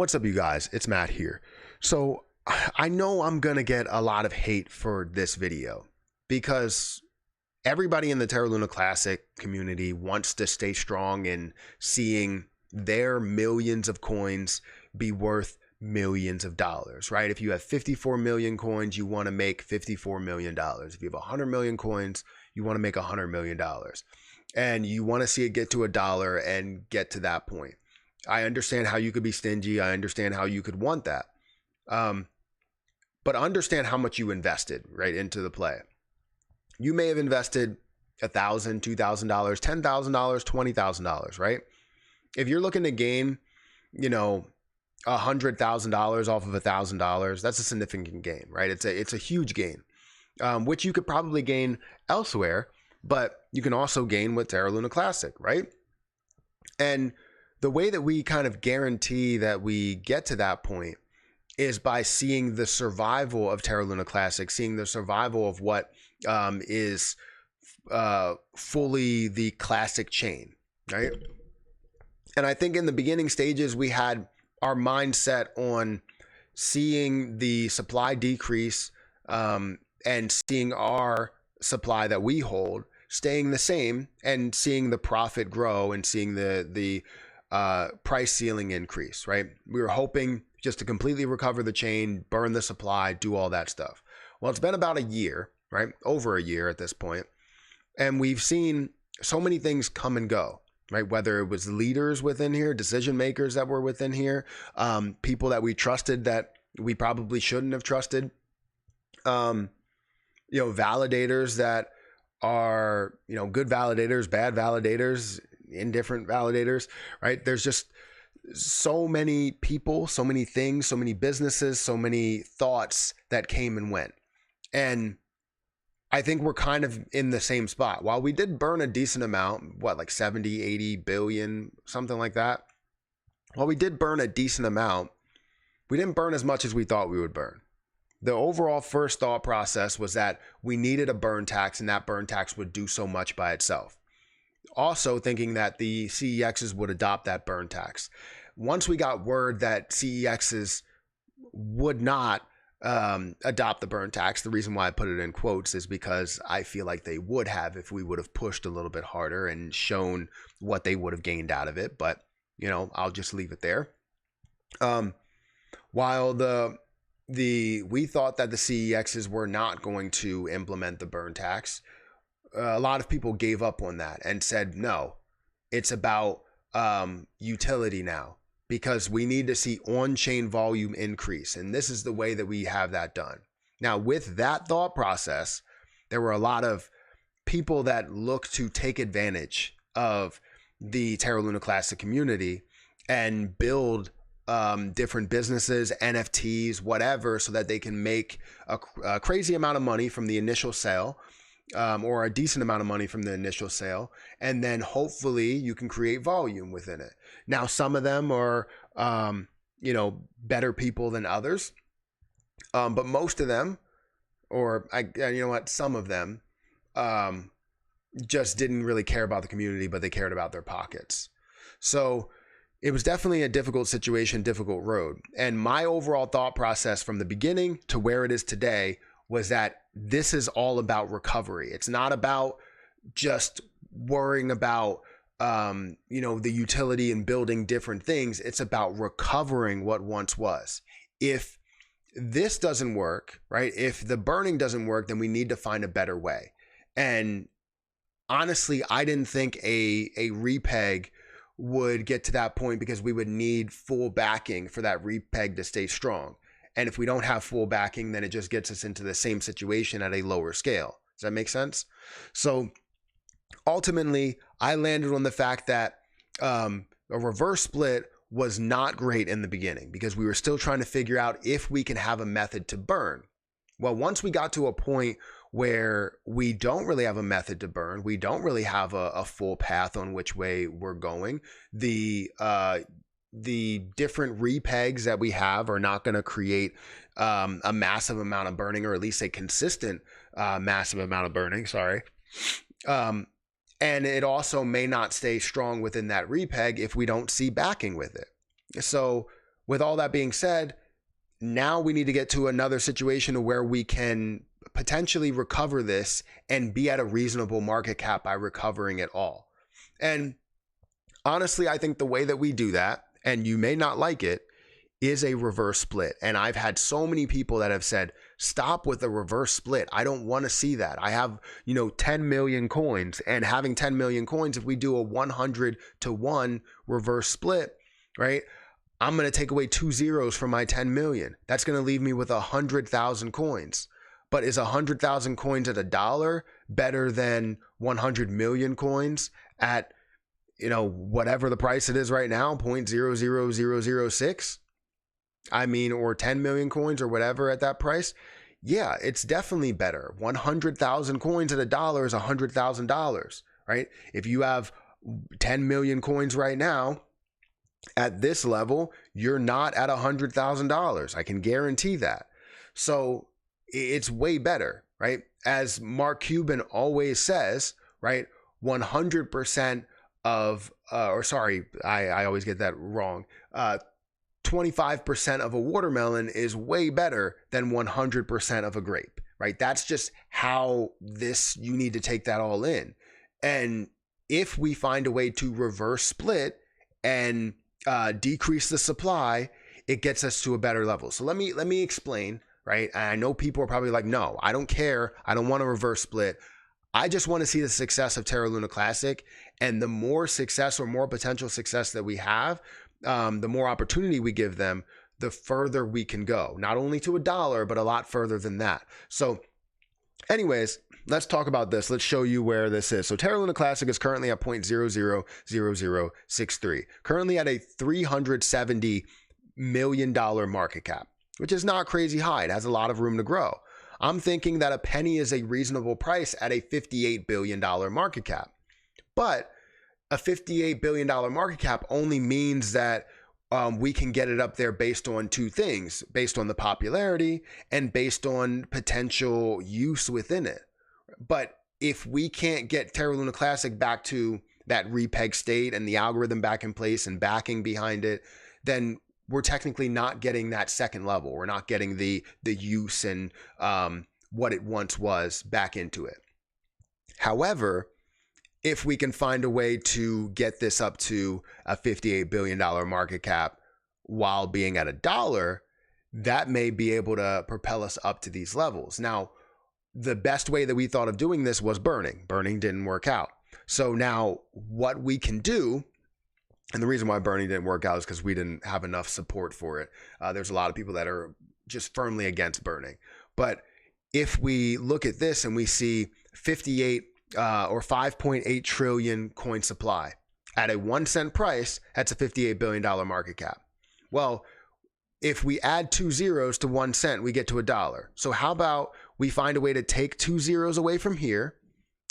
What's up, you guys? It's Matt here. So I know I'm going to get a lot of hate for this video because everybody in the Terra Luna Classic community wants to stay strong in seeing their millions of coins be worth millions of dollars, right? If you have 54 million coins, you want to make $54 million. If you have 100 million coins, you want to make $100 million. And you want to see it get to $1 and get to that point. I understand how you could be stingy. I understand how you could want that. But understand how much you invested right into the play. You may have invested $1,000, $2,000, $10,000, $20,000, right? If you're looking to gain, $100,000 off of $1,000, that's a significant gain, right? It's a huge gain, which you could probably gain elsewhere, but you can also gain with Terra Luna Classic, right? And the way that we kind of guarantee that we get to that point is by seeing the survival of Terra Luna Classic, seeing the survival of what is fully the classic chain, right? And I think in the beginning stages, we had our mindset on seeing the supply decrease and seeing our supply that we hold staying the same and seeing the profit grow and seeing the price ceiling increase, right? We were hoping just to completely recover the chain, burn the supply, do all that stuff. Well, it's been about a year, right? Over a year at this point. And we've seen so many things come and go, right? Whether it was leaders within here, decision makers that were within here, people that we trusted that we probably shouldn't have trusted, validators that are, good validators, bad validators, indifferent validators, right? There's just so many people, so many things, so many businesses, so many thoughts that came and went. And I think we're kind of in the same spot. While we did burn a decent amount, like 70, 80 billion, something like that. While we did burn a decent amount, we didn't burn as much as we thought we would burn. The overall first thought process was that we needed a burn tax and that burn tax would do so much by itself. Also thinking that the CEXs would adopt that burn tax. Once we got word that CEXs would not adopt the burn tax, the reason why I put it in quotes is because I feel like they would have if we would have pushed a little bit harder and shown what they would have gained out of it. But, I'll just leave it there. While we thought that the CEXs were not going to implement the burn tax, a lot of people gave up on that and said, no, it's about utility now because we need to see on-chain volume increase. And this is the way that we have that done. Now, with that thought process, there were a lot of people that look to take advantage of the Terra Luna Classic community and build different businesses, NFTs, whatever, so that they can make a crazy amount of money from the initial sale. Or a decent amount of money from the initial sale. And then hopefully you can create volume within it. Now, some of them are, better people than others. But most of them, some of them just didn't really care about the community, but they cared about their pockets. So it was definitely a difficult situation, difficult road. And my overall thought process from the beginning to where it is today was that this is all about recovery. It's not about just worrying about, the utility and building different things. It's about recovering what once was. If this doesn't work, right? If the burning doesn't work, then we need to find a better way. And honestly, I didn't think a repeg would get to that point because we would need full backing for that repeg to stay strong. And if we don't have full backing, then it just gets us into the same situation at a lower scale. Does that make sense? So ultimately, I landed on the fact that a reverse split was not great in the beginning because we were still trying to figure out if we can have a method to burn. Well, once we got to a point where we don't really have a method to burn, we don't really have a full path on which way we're going, the different repegs that we have are not going to create a massive amount of burning, or at least a consistent massive amount of burning. And it also may not stay strong within that repeg if we don't see backing with it. So with all that being said, now we need to get to another situation where we can potentially recover this and be at a reasonable market cap by recovering it all. And honestly, I think the way that we do that, and you may not like it, is a reverse split. And I've had so many people that have said, stop with the reverse split. I don't want to see that. I have, 10 million coins, and having 10 million coins, if we do a 100-to-1 reverse split, right? I'm going to take away 2 zeros from my 10 million. That's going to leave me with 100,000 coins. But is 100,000 coins at $1 better than 100 million coins at, whatever the price it is right now, 0.00006? I mean, or 10 million coins or whatever at that price. Yeah, it's definitely better. 100,000 coins at $1 is $100,000, right? If you have 10 million coins right now at this level, you're not at $100,000. I can guarantee that. So it's way better, right? As Mark Cuban always says, right? 100% of, I always get that wrong. 25% of a watermelon is way better than 100% of a grape, right? That's just how you need to take that all in. And if we find a way to reverse split and decrease the supply, it gets us to a better level. So let me explain, right? And I know people are probably like, no, I don't care. I don't want a reverse split. I just want to see the success of Terra Luna Classic. And the more success or more potential success that we have, the more opportunity we give them, the further we can go, not only to $1, but a lot further than that. So anyways, let's talk about this. Let's show you where this is. So Terra Luna Classic is currently at 0.000063, currently at a $370 million market cap, which is not crazy high. It has a lot of room to grow. I'm thinking that a penny is a reasonable price at a $58 billion market cap. But a $58 billion market cap only means that we can get it up there based on two things, based on the popularity and based on potential use within it. But if we can't get Terra Luna Classic back to that repeg state and the algorithm back in place and backing behind it, then we're technically not getting that second level. We're not getting the use and what it once was back into it. However, if we can find a way to get this up to a $58 billion market cap while being at $1, that may be able to propel us up to these levels. Now, the best way that we thought of doing this was burning. Burning didn't work out. So now what we can do, and the reason why burning didn't work out is because we didn't have enough support for it. There's a lot of people that are just firmly against burning. But if we look at this and we see 58 or 5.8 trillion coin supply at a 1 cent price, that's a $58 billion market cap. Well, if we add 2 zeros to 1 cent, we get to $1. So how about we find a way to take 2 zeros away from here,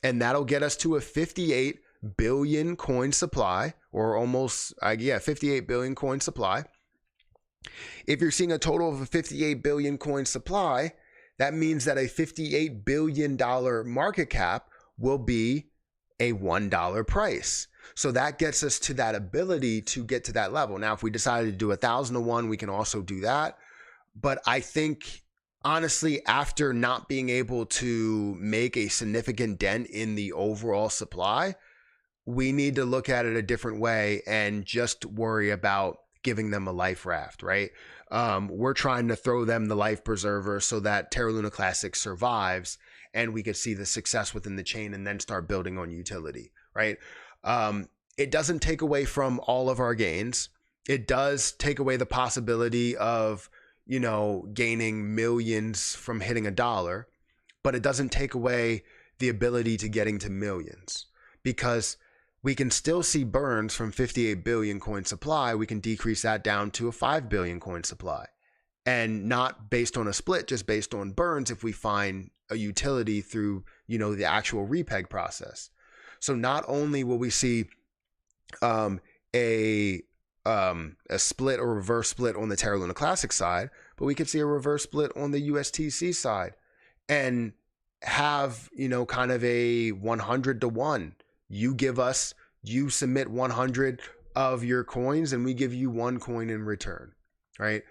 and that'll get us to a 58 billion coin supply, or almost, 58 billion coin supply. If you're seeing a total of a 58 billion coin supply, that means that a $58 billion market cap will be a $1 price. So that gets us to that ability to get to that level. Now, if we decided to do 1,000 to 1, we can also do that. But I think, honestly, after not being able to make a significant dent in the overall supply, we need to look at it a different way and just worry about giving them a life raft, right? We're trying to throw them the life preserver so that Terra Luna Classic survives and we could see the success within the chain and then start building on utility, right? It doesn't take away from all of our gains. It does take away the possibility of, gaining millions from hitting $1, but it doesn't take away the ability to getting to millions, because we can still see burns from 58 billion coin supply. We can decrease that down to a 5 billion coin supply, and not based on a split, just based on burns if we find a utility through, the actual repeg process. So not only will we see a split or reverse split on the Terra Luna Classic side, but we could see a reverse split on the USTC side and have, kind of a 100 to 1. You submit 100 of your coins and we give you 1 coin in return. right?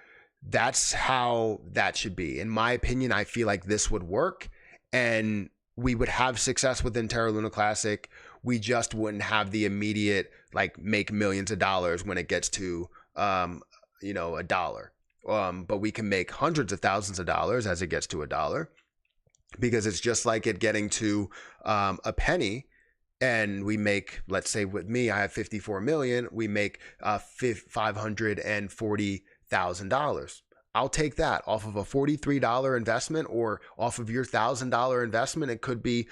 That's how that should be. In my opinion, I feel like this would work and we would have success within Terra Luna Classic. We just wouldn't have the immediate, like, make millions of dollars when it gets to, a dollar. But we can make hundreds of thousands of dollars as it gets to a dollar, because it's just like it getting to a penny. And we make, let's say with me, I have 54 million. We make $540,000. I'll take that off of a $43 investment, or off of your $1,000 investment. It could be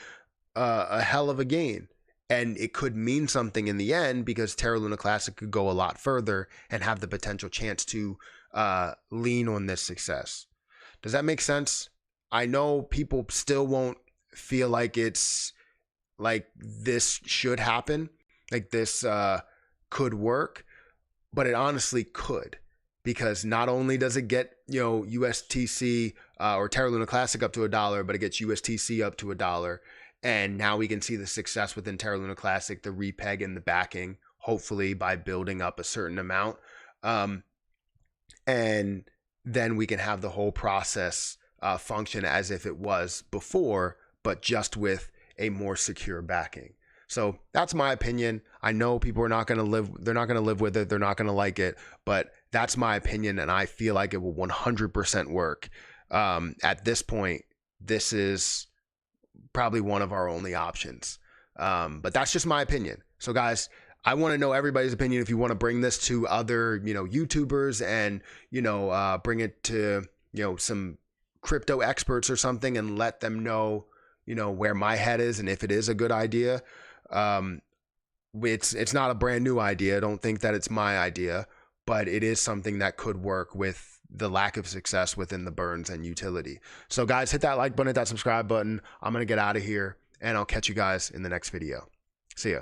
a hell of a gain. And it could mean something in the end, because Terra Luna Classic could go a lot further and have the potential chance to lean on this success. Does that make sense? I know people still won't feel like it's like this should happen, like this could work, but it honestly could, because not only does it get, USTC or Terra Luna Classic up to $1, but it gets USTC up to $1. And now we can see the success within Terra Luna Classic, the repeg and the backing, hopefully by building up a certain amount. And then we can have the whole process function as if it was before, but just with a more secure backing. So that's my opinion. I know people are not going to they're not going to live with it. They're not going to like it, but that's my opinion. And I feel like it will 100% work. At this point, this is probably one of our only options. But that's just my opinion. So guys, I want to know everybody's opinion. If you want to bring this to other, YouTubers and, bring it to, some crypto experts or something, and let them know, where my head is and if it is a good idea. It's not a brand new idea. I don't think that it's my idea, but it is something that could work with the lack of success within the burns and utility. So guys, hit that like button, hit that subscribe button. I'm going to get out of here, and I'll catch you guys in the next video. See ya.